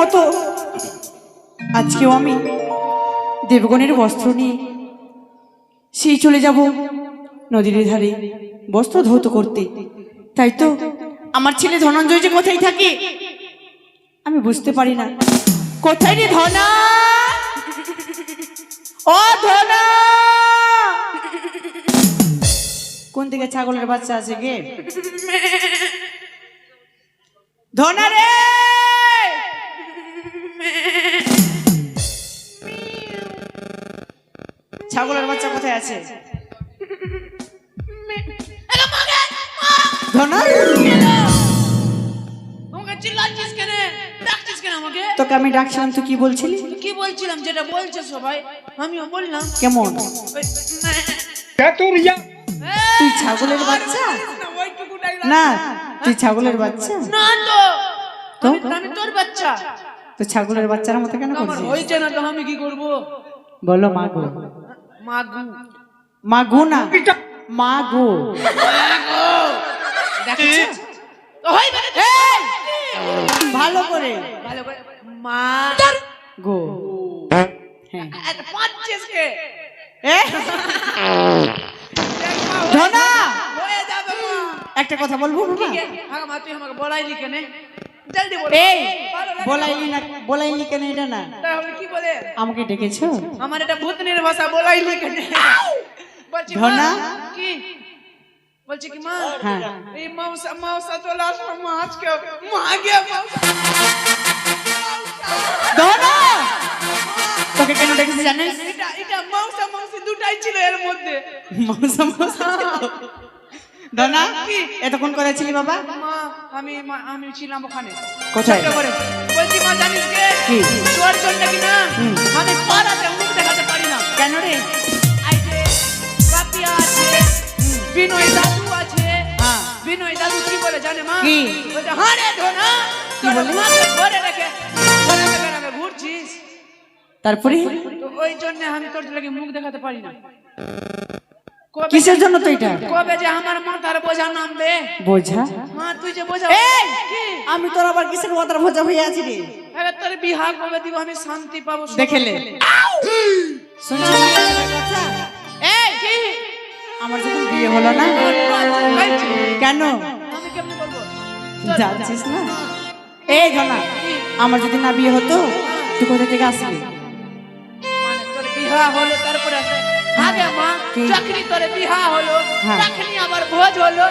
মতো আজকেও আমি দেবগণের বস্ত্র নিয়ে সেই চলে যাব নদীর ধারে বস্ত্র ধৌত করতে। তাই তো আমার ছেলে ধনঞ্জয় যে কোথায় থাকে আমি বুঝতে পারি না। কোথায় রে ধনা? ও ধনা, কোন দিকে ছাগলের বাচ্চা আছে গে? ধনা রে, ছাগলের বাচ্চা কোথায় আছে? ধনা, তোকে আমি ডাকছিলাম, তুই কি বলছিলি? কি বলছিলাম যেটা বলছে সবাই আমিও বললাম। কেমন? তুই ছাগলের বাচ্চা? না, তুই ছাগলের বাচ্চা না তো আমি তোর বাচ্চা। তো ছাগলের বাচ্চার মতো কেন করছিস? হইছে না তো আমি কি করব? বলো মা গো। মাগু মাগু না, মা গো। দেখেছ তো হই মানে ভালো করে মা গো। হ্যাঁ, এত পাঁচছিস কে? ধনা, হয়ে যাবে মা। একটা কথা বলবো বাবা? ঠিক আছে আগা মা তুই আমাকে বলাইলি কেন? জলদি বল। এই বলাইলি না, বলাইলি কেন এটা না, তাহলে কি বলে? আমাকে ডেকেছো? আমার এটা ভূতনির ভাষা বলাইলি কেন? বলছি ধনা? কি বলছি কি মা? হ্যাঁ, এই মাউসা চলে আসলো মা আজকে মা গে মাউসা। ধনা, তোকে কেন ডেকেছি জানিস? এটা মাউসা মাউসি দুটাই ছিল এর মধ্যে। মৌসা মৌসা ধনা, এতক্ষণ কোথায় ছিলি বাবা? মা আমি ছিলাম ওখানে। কোথায়? বলছি মা জানিস কে? কি? তোর জন্য কি না আমি পাড়াতে মুখ দেখাতে পারি না। কেন রে? আইছে কাপিয়া আছে, বিনয় দাদু আছে। হ্যাঁ। বিনয় দাদু কি বলে জানে মা? কি? বলছে হ্যাঁ রে ধনা কি বলে? মাকে ঘরে রেখে গ্রামে ঘুরছিস। তারপরে তো ওই জন্য আমি তোর লাগি মুখ দেখাতে পারি না। কিসের জন্য তো এটা? কবে যে আমার মাথার বোঝা নামবে? বোঝা? মা তুই যে বোঝা এই কি? আমি তোর আবার কিসের মাথার বোঝা হয়ে আছি রে? আরে তোর বিহা কবে দিব আমি শান্তি পাবো? দেখেলে শুনছিস না কথা? এই কি আমার যখন বিয়ে হলো না, কেন আমি কেমনে বলবো? যাচ্ছিস না? এই ধনা, আমার যদি না বিয়ে হতো তুই কোথা থেকে আসবি? মানে তোর বিহা হলো তারপরে আসে আগে মা কি? চাকরি তোর বিহা হলো হ্যাঁ। তখনই আবার ভোজ হলো,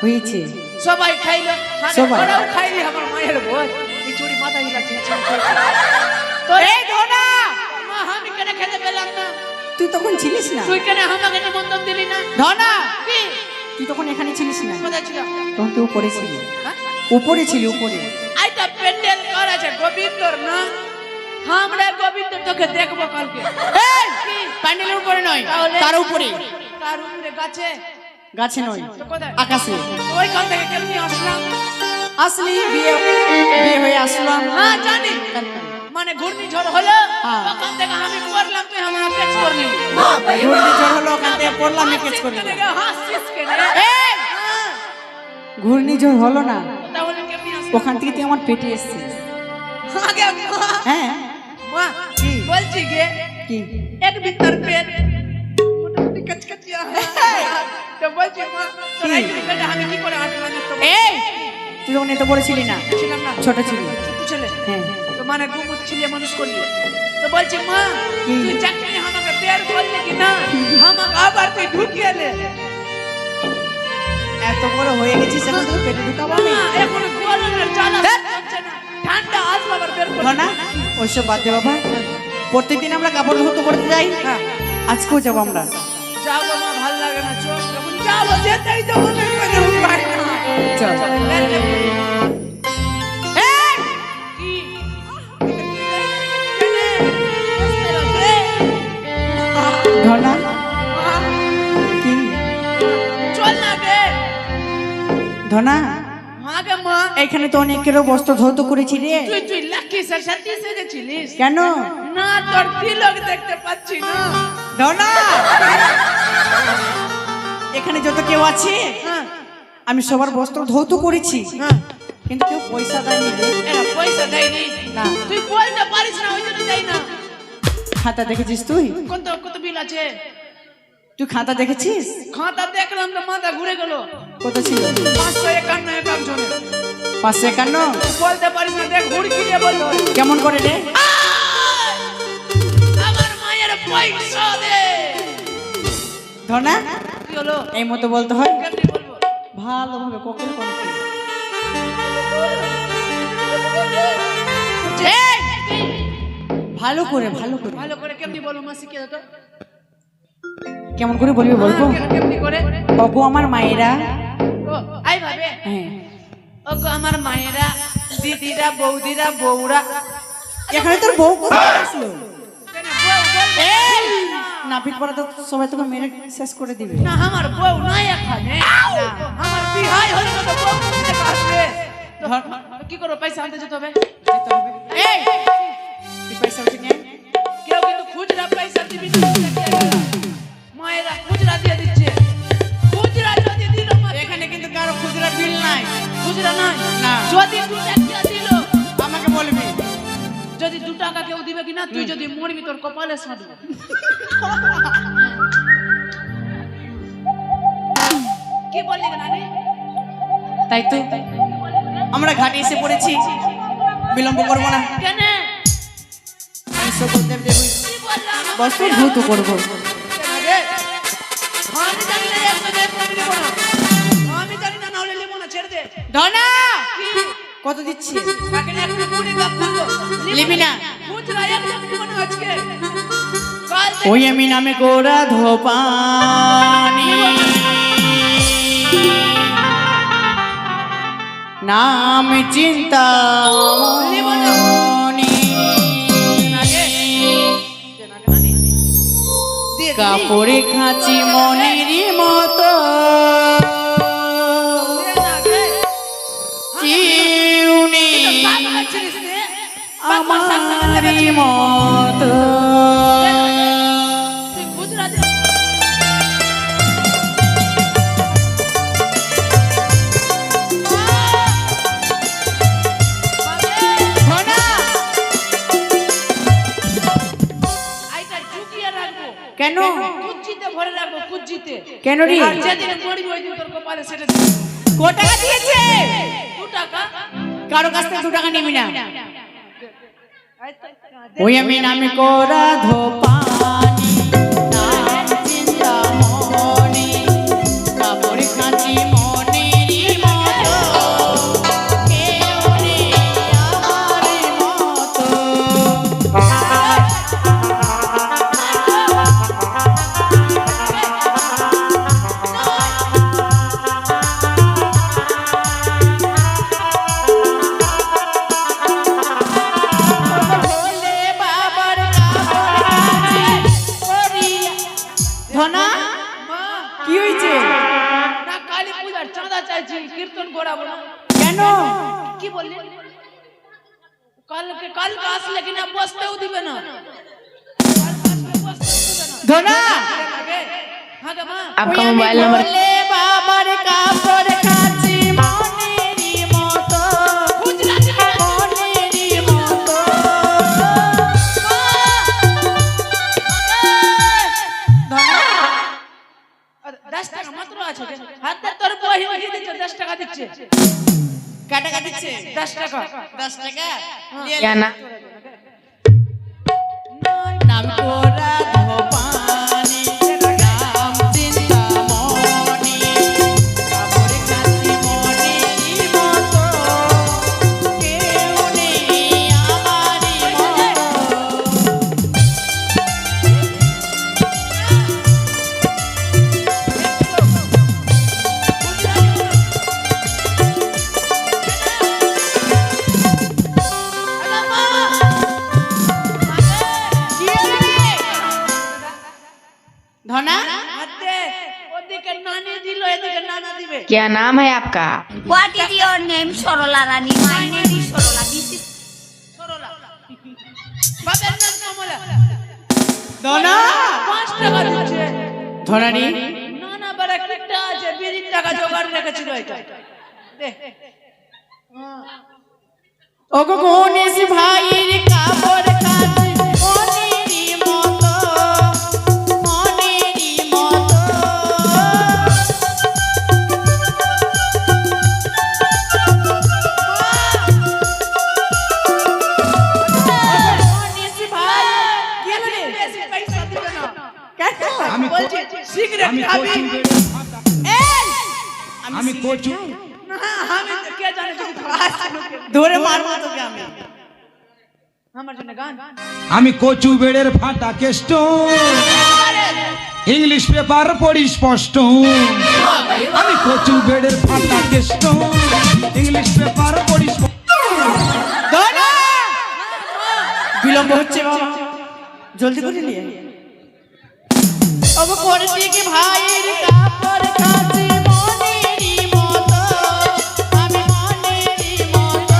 হয়েছে সবাই খাইলো। সবাই। ওরাও খাইলি আমার মায়ের ভোজ। এই চুরি মাথা হিলাচ্ছে তো এই ধনা, মা আমি কেন খেতে পেলাম না? তুই তখন ছিলিস না? তুই কেন আমাকে নিমন্ত্রণ দিলি না? ধনা, কি তুই তখন এখানে ছিলিস না, কোথায় ছিল? তখন তুই উপরে ছিলি। হ্যাঁ? উপরে ছিলি, উপরে। আইটা প্যান্ডেল করা আছে গোবিন্দর না, আমরা গোবিন্দ তোকে দেখবো কালকে। এই প্যান্ডেলের উপরে নয়, তাহলে? তার উপরে। তার উপরে গাছে? গাছে নয়, তো কোথায়? আকাশে। ওইখান থেকে কেমনি আসলাম? আসলি বিয়ে বিয়ে হয়ে আসলাম। হ্যাঁ জানি, মানে ঘূর্ণিঝড় হলো হ্যাঁ। ওখান থেকে আমি পড়লাম তুই আমার ক্যাচ করলি। ঘূর্ণিঝড় হলো, ওখান থেকে পড়লাম, কেচ করে হাসছিস কেন? হাসছিস কেন? এই! হ্যাঁ, ঘূর্ণিঝড় হলো না, তাহলে কেমনি আসলাম? ওখান থেকে তুই আমার পেটে এসেছিস। আগে মা, হ্যাঁ, মা কি? বলছি গে কি? এক বিত্তর পেট মোটামুটি কচকচিয়া তো বলছি মা তোর এই পেটে আমি কি করে আসলাম? এই তুই তখন এত বড় ছিলি না, ছিলাম না, ছোট ছিলি। ছোট ছেলে। হ্যাঁ, তো মানে গুমুত ছিলিয়ে মানুষ করলি। তো বলছি মা কি? তুই চাকরি আমাকে বের করলি কি না আমাকে আবার তুই ঢুকিয়েলে। এত বড় হয়ে গেছিস এখন তুই পেটে ঢুকাবো আমি? মা এখন গরমের জ্বালা হচ্ছে না, ঠান্ডা আসলে আবার বের করলি। না, ওইসব বাদ দে বাবা। প্রত্যেকদিন আমরা কাপড় ধুতে করতে যাই, হ্যাঁ আজকেও যাবো আমরা। যাবো মা, ভাল লাগে না, চোখ যখন যাবো যেতেই তো মনে করে উপায় না। চল। এই! কি? কেনে? বুঝতে পারছে? ধনা, মা, কি? চল না গে। ধনা, মা গে মা, এখানে তো অনেকেরও বস্ত্র ধৌত করেছি রে। তুই লাকি স্যার সাথে সেজেছিলিস কেন? না? তোর তিলক দেখতে পাচ্ছি না। ধনা, এখানে যত কেউ আছে হ্যাঁ আমি সবার বস্ত্র ধৌত করেছি, হ্যাঁ, কিন্তু কেউ পয়সা দেয়নি রে। এরা পয়সা দেয়নি। না। খাতা দেখেছিস তুই? কত বিল আছে? তুই খাতা দেখেছিস? খাতা দেখলাম তো মাথা ঘুরে গেল। কত ছিল? 551 এক একজনে। 551? বলতে পারিস না, দেখ হুড়কি দিয়ে বলতে হবে। কেমন করে রে? আমার মায়ের পয়সা দে। ধনা কি হলো? এই মতো বলতে হয়? কেমনে বলবো? ভালোভাবে কোকিল কণ্ঠে। এই! ভালো করে ভালো করে। ভালো করে কেমনি বলবো মা শিখিয়ে দাও তো। কেমন করে বলবি বলবো? কেমনি করে? ওগো আমার মায়েরা। ও আই ভাবে। হ্যাঁ, ওগো আমার মায়েরা, দিদিরা, বৌদিরা, বউরা। এখানে তোর বউ কোথায় আসলো? কেন বউ বল? এই নাপিত পড়া তো সবাই তোকে মেরে শেষ করে দিবে। না আমার বউ নাই এখানে। আমার বিহাই হলো তো বউ কোথায় আসবে? কি করব, পয়সা আনতে যেতে হবে? যেতে হবে। এই তুই পয়সা উঠে নিয়ে আয়। কেউ কিন্তু খুচরা পয়সা দিবি না। মায়েরা খুচরা দিয়ে দিচ্ছে। খুচরা যদি দিল এখানে কিন্তু কারো খুচরা বিল নাই। খুচরা নাই না। যদি 2 টাকা দিল আমাকে বলবি। যদি 2 টাকা কেউ দিবে কিনা, তুই যদি মরবি তোর কপালে সাঁটবে। কি বললি না রে? তাই তো আমরা ঘাটে এসে পড়েছি, বিলম্ব করবো না। কেন? আমি সকল দেব দেব কি বললাম? বস্ত্র ধৌত করবো। আমি জানি না, একশো দেড় কোটি নেবো না। আমি জানি না, নাহলে নেবো না, ছেড়ে দে। ধনা কি? কত দিচ্ছি? কাকে না একটু কুড়ি বাপ করবো। নিবি না? খুচরা একদম নেবো না আজকে। কাল থেকে ওই আমি নামে গোরা ধোপানি নাম চিন্তা দিয়ে দিবি? কাপড়ে খাঁচি মনের মতো দে না গে। কেউ নেই তুই তো পাগল ছিলিস রে। পাগল সাথে আমারই মতো। তুই খুচরা দে। ধনা আইটা ঝুঁকিয়ে রাখবো। কেন? কুজ্জিতে ভরে রাখবো, কুজ্জিতে। কেন রে? আর যেদিন মরবি ওই দিন তোর কপালে সেটা দিবি। কত টাকা দিয়েছে? 2 টাকা। কারো কাছ থেকে 2 টাকা নিবি না। আই তো ওই আমি নামে করা ধোপানি নাম চিন্তা মনে কাপড়ে খাঁচি মনেরই মতো কেউ নেই আমারই মতো। ভোলে বাবার কাপড় খাঁচি পরিয়া। ধনা মা, কি হয়েছে? না কালী পূজার চাঁদা চাইছি, কীর্তন করাবো না। কেন? কি বললি? কালকে আসলে কিনা বসতেও দিবে না। কালকে আসলে বসতেও দিবে না। ধনা আগে, হ্যাঁ গে মা। आपका मोबाइल नंबर भोले बाबर कापड़ खाची मनेरी मतो খুচরা দিবি না। मनेरी मतो। ধনা 10 টাকা মাত্র আছে রে। হাতে তোর বহিন কি দিচ্ছে? 10 টাকা দিচ্ছে। কাটা কাটিছে 10 টাকা। 10 টাকা क्या ना নাম কোরা ধোপানি নাম চিন্তা মনি কাপড়ে খাঁচি মনেরি মতো কেউ নেই আমারই মতো। ধনা হাতে ওদিকে নানি দিল, এদিকে নানা দিবে। क्या नाम है आपका? What is your name, Sorola Rani? My name is Sorola. This is Sarala. বাবার নাম কমলা। ধনা 5 টাকা দিচ্ছে। ধনারি নানা বড় কিটা আছে, 20 টাকা জোগাড় রেখেছিল এটা। দে। ওগো গণেশ ভাইয়ের কাপড় খাঁচি মনেরি মতো আমি বলছি সিগারেট আমি খাবি কচু বেড়ে ফাটা আমি কচু না আমি কে জানে তুমি খাস ধরে মারবো তোকে আমি। আমার জন্য গান আমি কচু বেড়ের ফাটা কেষ্ট ইংলিশ পেপার পড়ি স্পষ্ট আমি কচু বেড়ের ফাটা কেষ্ট ইংলিশ পেপার পড়ি স্পষ্ট ধনা! বিলম্ব হচ্ছে বাবা, জলদি করে নিয়ে আয়। अब করতে কি ভাইয়ের কাপড় কাছে মনেরই মতো আমি মনেরই মতো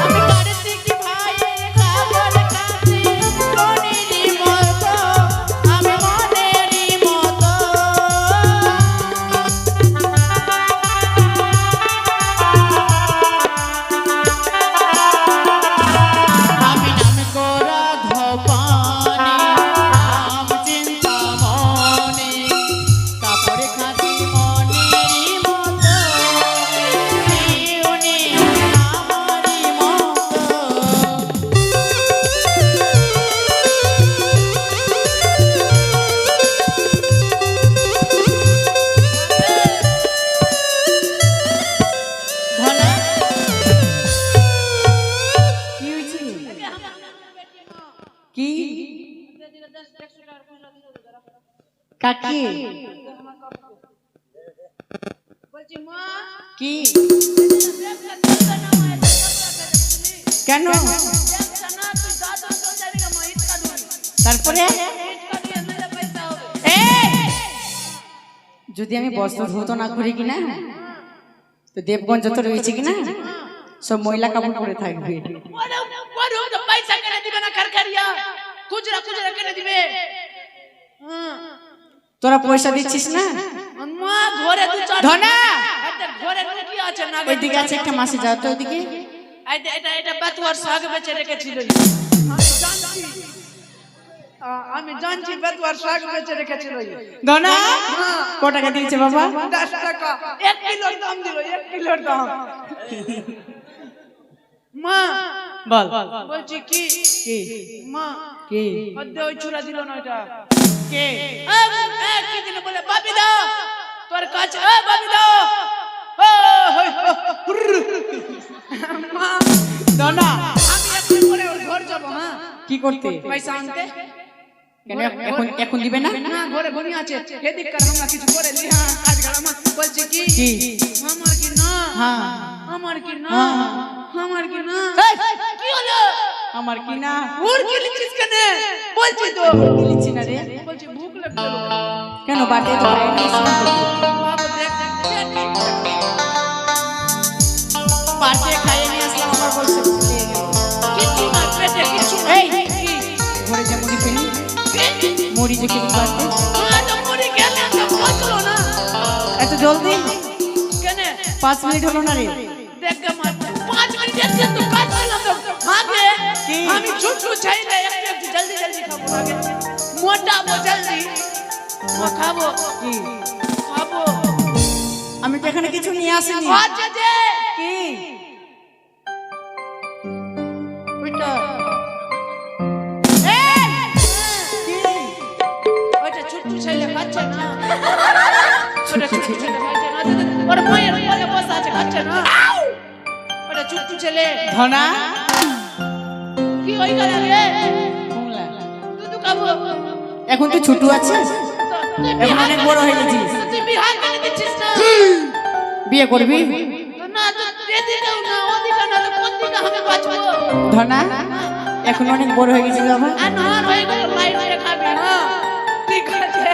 আমি করতে কি ভাইয়ের কাপড় কাছে মনেরই মতো আমি মনেরই মতো আমি নাম করা ধপানি নাম চিন্তা মনে কাপড় খাতি মনেরই মতো উনি আমারই মতো ভোলা কি হয়েছে? কি কাকি বলছি মা কি কেন? তারপরে যদি আমি বস্ত্র ধৌত না করি কিনা তো দেবগঞ্জ যত রয়েছে কিনা সব মহিলা কাপড় পরে থাকবে। পয়সা কেনে দিবে না খরখরিয়া খুচরা খুচরা কেনে দিবে তোরা পয়সা দিচ্ছিস না? মা ঘরে দু চার ধনা! একটা ঘরে কি আছে না ওইদিকে আছে একটা মাসে যাও তো ওইদিকে। এটা বাতুয়ার শাক বেচে রেখেছিল আমি জানছি বাতুয়ার শাক বেচে রেখেছিল ধনা ক টাকা দিয়েছে বাবা? 10 টাকা 1 কিলোর দাম দিল 1 কিলোর দাম মা বল বলছি কি কে মা কে মধ্যে ওই চূড়া দিল না এটা কে কি দিল বলে বাপি দাও তোর কাছে বাপি দাও মা ধনা আমি এখন করে ওর ঘর যাব হ্যাঁ কি করতে? পয়সা আনতে কেন এখন এখন দিবে না? না ঘরে ঘুমিয়ে আছে এদিক কার আমরা কিছু করে নি হ্যাঁ কাজ গাড়া বলছে কি কি আমার কি না হ্যাঁ আমার কি না হ্যাঁ। আমার কি না এই! কি হলো আমার কি না ওর কি লিখিস কেন বলছি তো দিচ্ছি না রে। বলছি ভুক লাগছে কেন বাড়িতে তো খাই না বাবা দেখ বাড়িতে খাইয়ে নিয়ে আসলাম আবার বলছে খেয়ে গেল। কিছু না পেটে কিছু না এই! ঘরে যে মুড়ি ফেলি মুড়ি যে খেলি বাড়িতে মরে গেলে তো বাঁচলো না এত জলদি কেন 5 মিনিট হলো না রে। দেখ মা 5 মিনিট এসে তো কাজ করলাম তো আগে কি? আমি ছোট চাইলে একটু জলদি জলদি খাবো আগে মোটা জলদি খাবো কি খাবো আমি তো এখানে কিছু নিয়ে আসিনি। আচ্ছা যে কি ওইটা কি ওইটা ছোট চাইলে খাচ্ছে না ওটা ছোট ছেলে খাচ্ছে না ওর মায়ের কোলে বসে আছে খাচ্ছে না ওটা ছোট ছেলে ধনা কি হই গেল রে কুমলা দুধ খাবো এখন তুই ছোট আছিস, এখন অনেক বড় হয়ে গেছিস। তুই বিহার করে দিচ্ছিস না বিয়ে করবি? তো না তো এদিকেও না ওদিকে না তো কোন দিকে আমি বাঁচবো ধনা এখন অনেক বড় হয়ে গেছিস বাবা। আর নহার হয়ে গেল লাইট হয়ে খাবে হ্যাঁ ঠিক আছে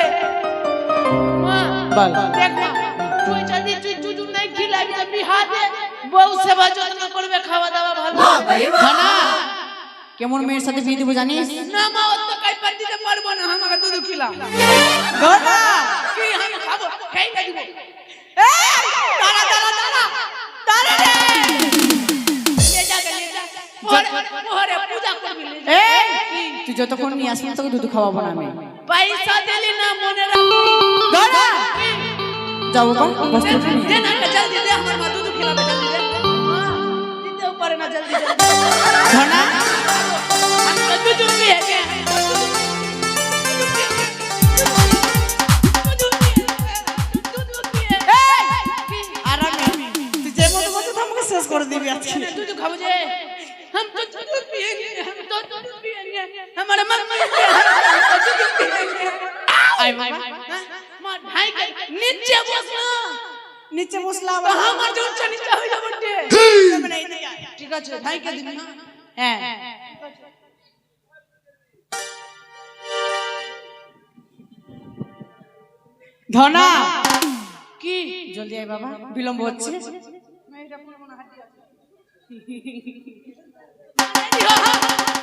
মা বল দেখ মা তুই যদি তুই দুধ নাই খিলাবি তো বিহারে বউ সেবা যত্ন করবে খাওয়া দাওয়া ভালো ধনা কেমন মেয়ের সাথে বিয়ে দেবো জানিস? না মা অত কাই পার দিতে পারবো না আমাকে দুধ খিলা ধনা কি আমি খাবো খাই না দিব দাঁড়া দাঁড়া দাঁড়া দাঁড়া রে। ले जा मोहरे पूजा करबी ले जा এই তুই যতক্ষণ নিয়ে আসবি না তোকে দুধ খাওয়াবো না আমি। पैसा देली ना मने राख ধনা যাও বাবা বস্ত্র दे ना जल्दी दे हमर मा दूध खिलाबे जल्दी दे ना जल्दी जल्दी ধনা हम तो दूध पिए के আরামে তুই যে মতো বলছিস আমাকে শেষ করে দিবি আজকে दूध खाओ जे हम तो दूध पिएंगे हम तो दूध पिएंगे हमारा मम्मी हम तो दूध पिएंगे আই বাবা मार भाई के नीचे बसना নিচে বসলাম আমার জোর নিচে হয়ে যাবে ঠিক আছে ভাই কে দিবি না হ্যাঁ ধনা কি জলদি আয় বাবা বিলম্ব হচ্ছে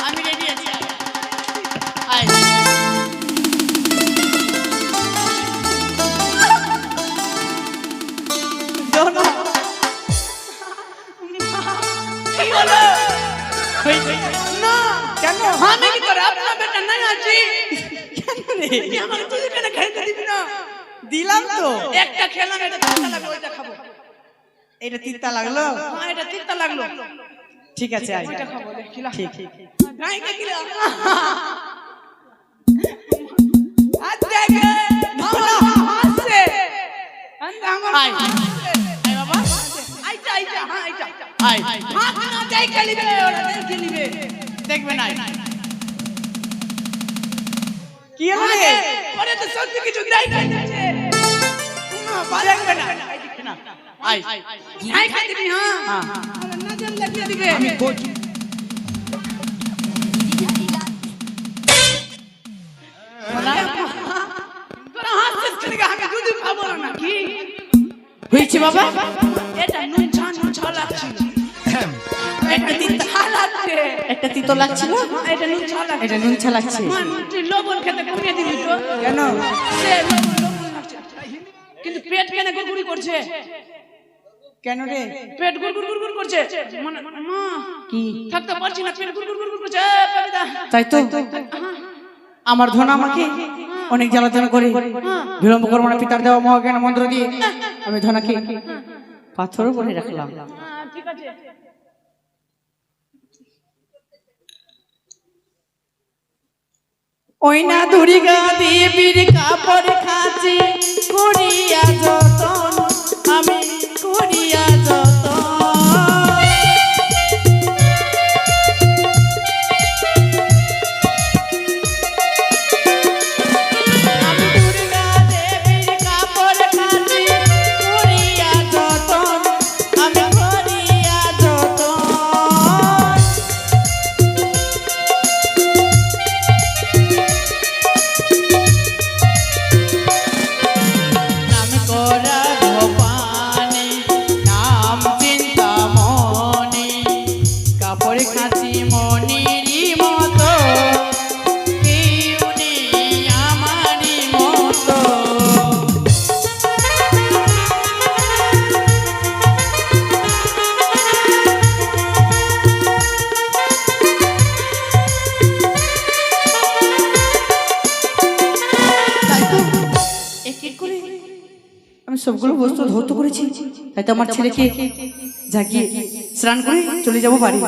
আমি রেডি আছি আয় ধনা কি হলো হয়েছে না কেন আমি কি করে আপনার বেটা নাই আছি কেন রে তুই আমার তুই কেন খাইতে দিবি না দিলাম তো একটা খেলাম এটা তিতা লাগলো ওইটা খাবো এটা তিতা লাগলো হ্যাঁ এটা তিতা লাগলো ঠিক আছে আয় ওইটা খাবো খিলা ঠিক ঠিক ভাই কে খিলা আজ দেখে ধরা হাসছে আন্দা আমার আয় আয় বাবা আইটা আইটা হ্যাঁ আইটা আয় হাত না দেই খেলিবে ওরা দেখে নিবে দেখবে না কি হলো রে ওরে তো সত্যি কিছু দাই নাই আছে না বাজবে না আয় খাই খাই দিবি হ্যাঁ হ্যাঁ হ্যাঁ নজর লাগিয়ে দিবে আমি কচু তোরা হাসছিস কেন আমি দুধ খাবো না কি হয়েছে বাবা এটা নুন ছা লাগছে একটা তিতা লাগছে একটা তিতো লাগছিল এটা নুন ছা লাগছে এটা নুন ছা লাগছে তুই লবণ খেতে কমিয়ে দিবি তো কেন সে লবণ লাগছে কিন্তু পেট কেন গুড়গুড়ি করছে কেন রে পেট গুড়গুড় করছে মা কি থাকতে পারছি না পেট গুড়গুড় করছে কবিতা তাই তো আমার ধনা আমাকে অনেক জ্বালাতন করে বিলম্ব করবো না পিতার দেওয়া মহাজ্ঞান মন্ত্র দিয়ে আমি ধনাকে পাথর উপরে রাখলাম ঠিক আছে ওই না দুর্গা দেবীর কাপড় খাঁচি করিয়া যতন আমি করিয়া যতন আমি দুর্গা দেবীর কাপড় খাঁচি করিয়া যতন আমি করিয়া যতন নাম করা ভবানী নাম চিন্তামণি কাপড় খাঁচি মনিরই মতো কেউ নেই আমারই মতো তাই তো এক এক করে আমি সবগুলো বস্তু ধৌত করেছি তাই তো আমার ছেলেকে জাগিয়ে স্নান করে চলে যাব বাড়ি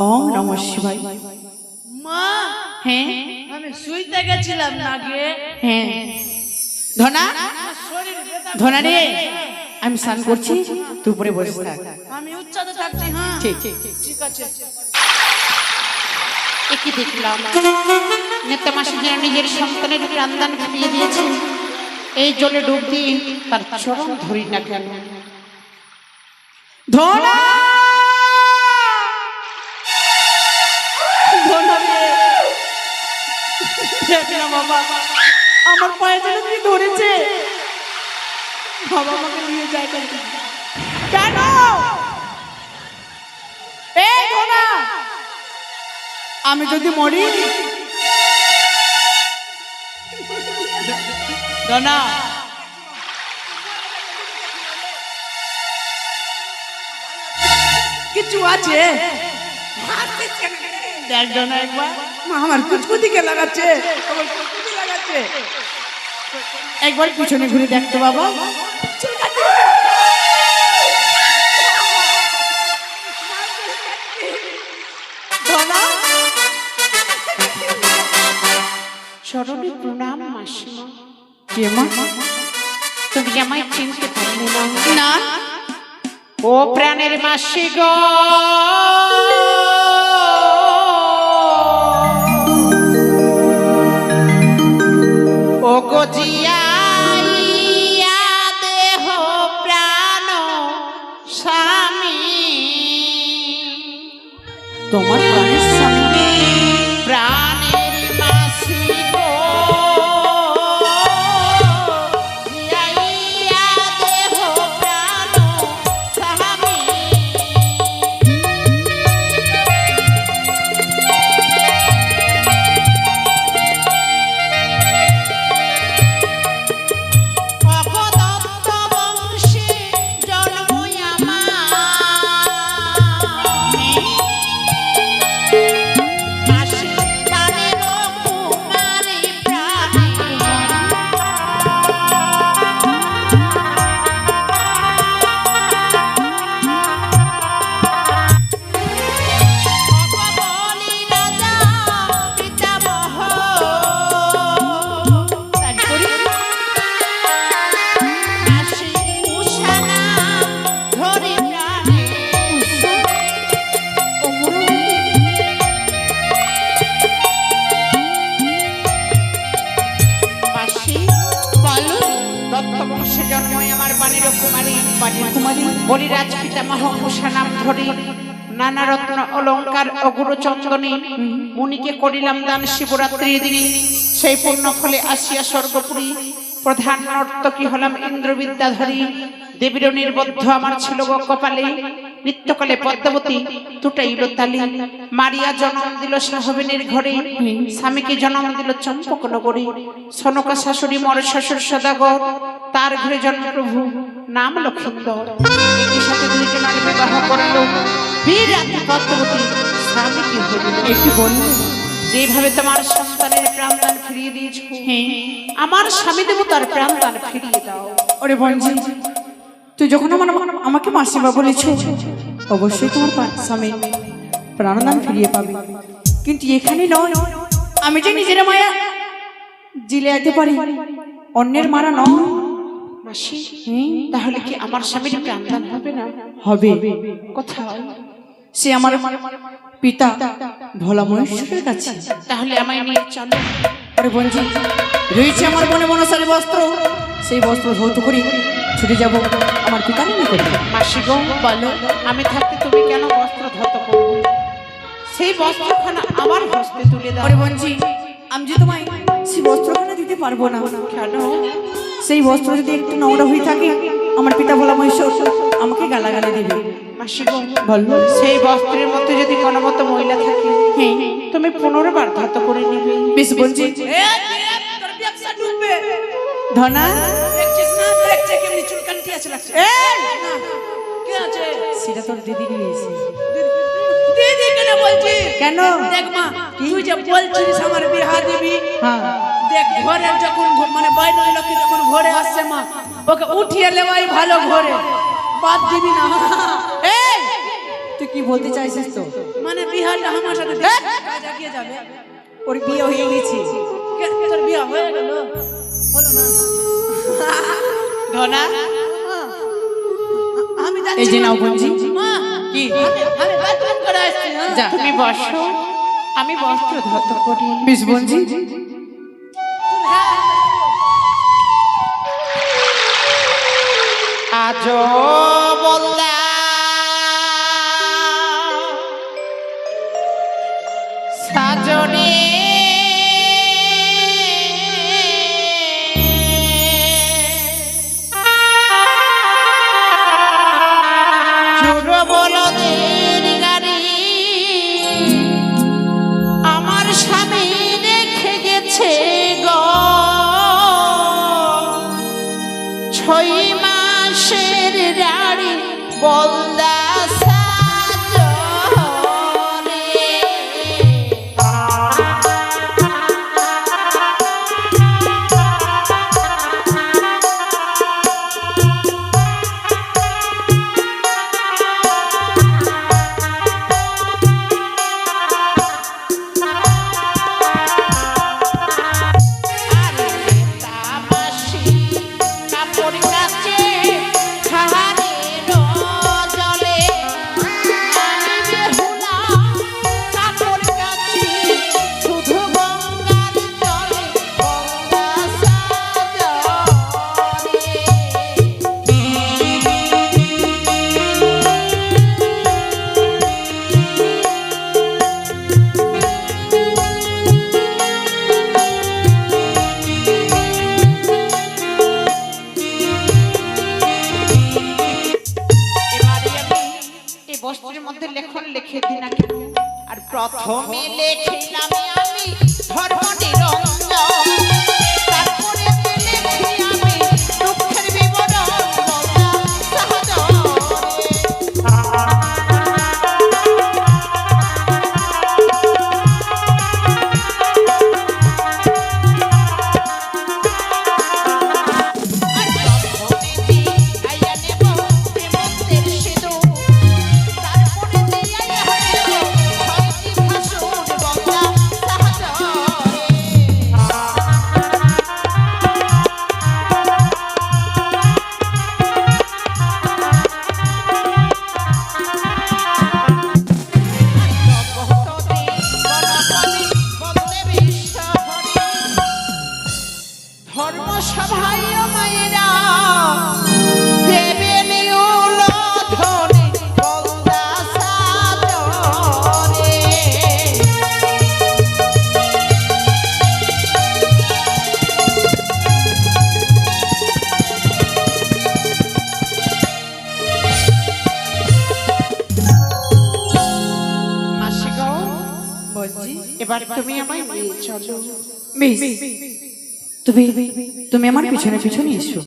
ওম নমঃ শিবায় মা হ্যাঁ আমি শুইতে গেছিলাম না গে হ্যাঁ ধনা শরীর ব্যথা ধনা রে আমি স্নান করছি তুই উপরে বসে থাক আমি উচ্চাতে থাকছি হ্যাঁ ঠিক ঠিক আছে একই দেখলাম নেতা মাসি যেন নিজের সন্তানের প্রাণদান ফিরিয়ে দিয়েছে এই জলে ডুব দিয়ে তার চরণ ধরি না কেন ধনা ধনা রে দেখ না বাবা আমার পায়ে যেন কি ধরেছে বাবা আমাকে নিয়ে যায় কেন এই ধনা আমি যদি মরি ধনা কিছু আছে দেখ ধনা একবার মা আমার কুচকুচি কে লাগাচ্ছে আমার কুচকুচি লাগাচ্ছে একবার পিছনে ঘুরে দেখতো বাবা চরণে প্রণাম মাসিমা। কে মা? তুমি আমায় চিনতে পারলে না? না। ও প্রাণের মাসি গো, ও গো জিয়াইয়া দেহ প্রাণ স্বামী, তোমার প্রাণের স্বামী? প্রাণের মাসি গো, জিয়াইয়া দেহ প্রাণ স্বামী। অপদত্ত বংশে জন্ম আমার, মাসি প্রাণের কুমারী প্রাণী। অপবলি রাজা পিতামহ, মাসি উষা নাম ধরি প্রাণে। মাসি বলো, দত্ত বংশে জন্মই আমার বাণীর কুমারী, কুমারী। বলিরাজ পিতামহ উষা নাম ধরি নানা রত্ন অলঙ্কার অগুরু চন্দনী মুনিকে করিলাম দান শিবরাত্রির দিনে। সেই পূর্ণ ফলে আসিয়া স্বর্গপুরী প্রধান নর্তকী হলাম ইন্দ্রবিদ্যাধরী। দেবীর নির্বদ্ধ আমার ছিল গো কপালে, নিত্যকালে পদ্মাবতী টুটাইল তালি। মারিয়া জন্ম দিল সাহবিনীর ঘরে, স্বামীকে জন্ম দিল চম্পক নগরে। সনকা শাশুড়ি মর শ্বশুর সদাগর, তার ঘরে জন্ম প্রভু নাম লক্ষিন্দর। একই সাথে দুইকে নারী বিবাহ করল, বীরাতি পদ্মাবতী স্বামীকে হইল। একটু বললে? যেভাবে তোমার সন্তানের প্রাণদান ফিরিয়ে দিয়েছ, আমার স্বামী দেব তার প্রাণদান ফিরিয়ে দাও। ওরে বঞ্জি, তুই যখন আমাকে মাসিমা বলেছ, অবশ্যই তোমার স্বামী প্রাণদান ফিরিয়ে পাবে। কিন্তু এখানে নয়, আমি যে নিজের মায়া জিলে যেতে পারি, অন্যের মারা নয়। মাসি, তাহলে কি আমার স্বামীর প্রাণদান হবে না? হবে। কোথায়? সে আমার পিতা ভোলা মহেশ্বরের কাছে। তাহলে আমায় নিয়ে চলো। ওরে বঞ্জি, রয়েছে আমার মনে মনসারে বস্ত্র, সেই বস্ত্র ধৌত করি ছুটে যাব আমার পিতার নিকটে। মাসি গো বলো, আমি থাকতে তুমি কেন বস্ত্র ধত করবো? সেই বস্ত্রখানা আমার হস্তে তুলে দাও। ওরে বঞ্জি, আমি যে তোমায় সেই বস্ত্রখানা দিতে পারবো না। কেন? সেই বস্ত্র যদি একটু নোংরা হয়ে থাকে, আমার পিতা ভোলা মহেশ্বর আমাকে গালাগালি দিবে। মাসি গো বলো। সেই বস্ত্রের মধ্যে যদি কোনো মতো মহিলা থাকে, তুমি পুনর্বার ধত করে নিবে। বেশ বঞ্জি। তোর ব্যবসা ডুববে। ধনা, দেখছিস না, দেখছে কেমনি চুলকান্তি আছে লাগছে। কে আছে? সেটা তোর দিদি নিয়েছে। দিদি কেন বলছি? কেন? দেখ মা, তুই যে বলছিস আমার বিহা দিবি, হ্যাঁ, দেখ ঘরে যখন মানে বাইরের লোকে যখন ঘরে আসছে মা, ওকে উঠিয়ে নেওয়াই ভালো ঘরে, বাদ দিবি না। এই তুই কি বলতে চাইছিস? তো মানে বিহারটা আমার সাথে দেখ, কাজ এগিয়ে যাবে। ওর বিয়ে হয়ে গেছে। তোর বিয়া হয়ে গেল? হলো না? ধনা, আমি এই যাচ্ছি যে মা। নাও বঞ্জি। মা, কি? আমি বাথরুম করে আসছি। হ্যাঁ? যা। তুমি বসো, আমি বস্ত্র ধত করি। বেশ বঞ্জি। আজো বললা সাজনে জোর বলদের গাড়ি আমার স্বামী রেখে গেছে গো, 6 মাসের রাড়ি বলদা সাজনে। বস্ত্রের মধ্যে লেখন লিখে দিই না কেন? আর প্রথমে লিখিলাম আমি ধর্ম নিরঞ্জন, তারপরে লিখি আমি দুঃখের বিবরণ বলতা সাহায্যরে। ধর্মসভায় মায়েরা দেবে নিউলধনে বলদা সাদরে। মাসি গো, বলছি এবার তুমি আমায় নিয়ে চলো। বেশ, তুমি তুমি আমার পিছনে পিছনে এসো।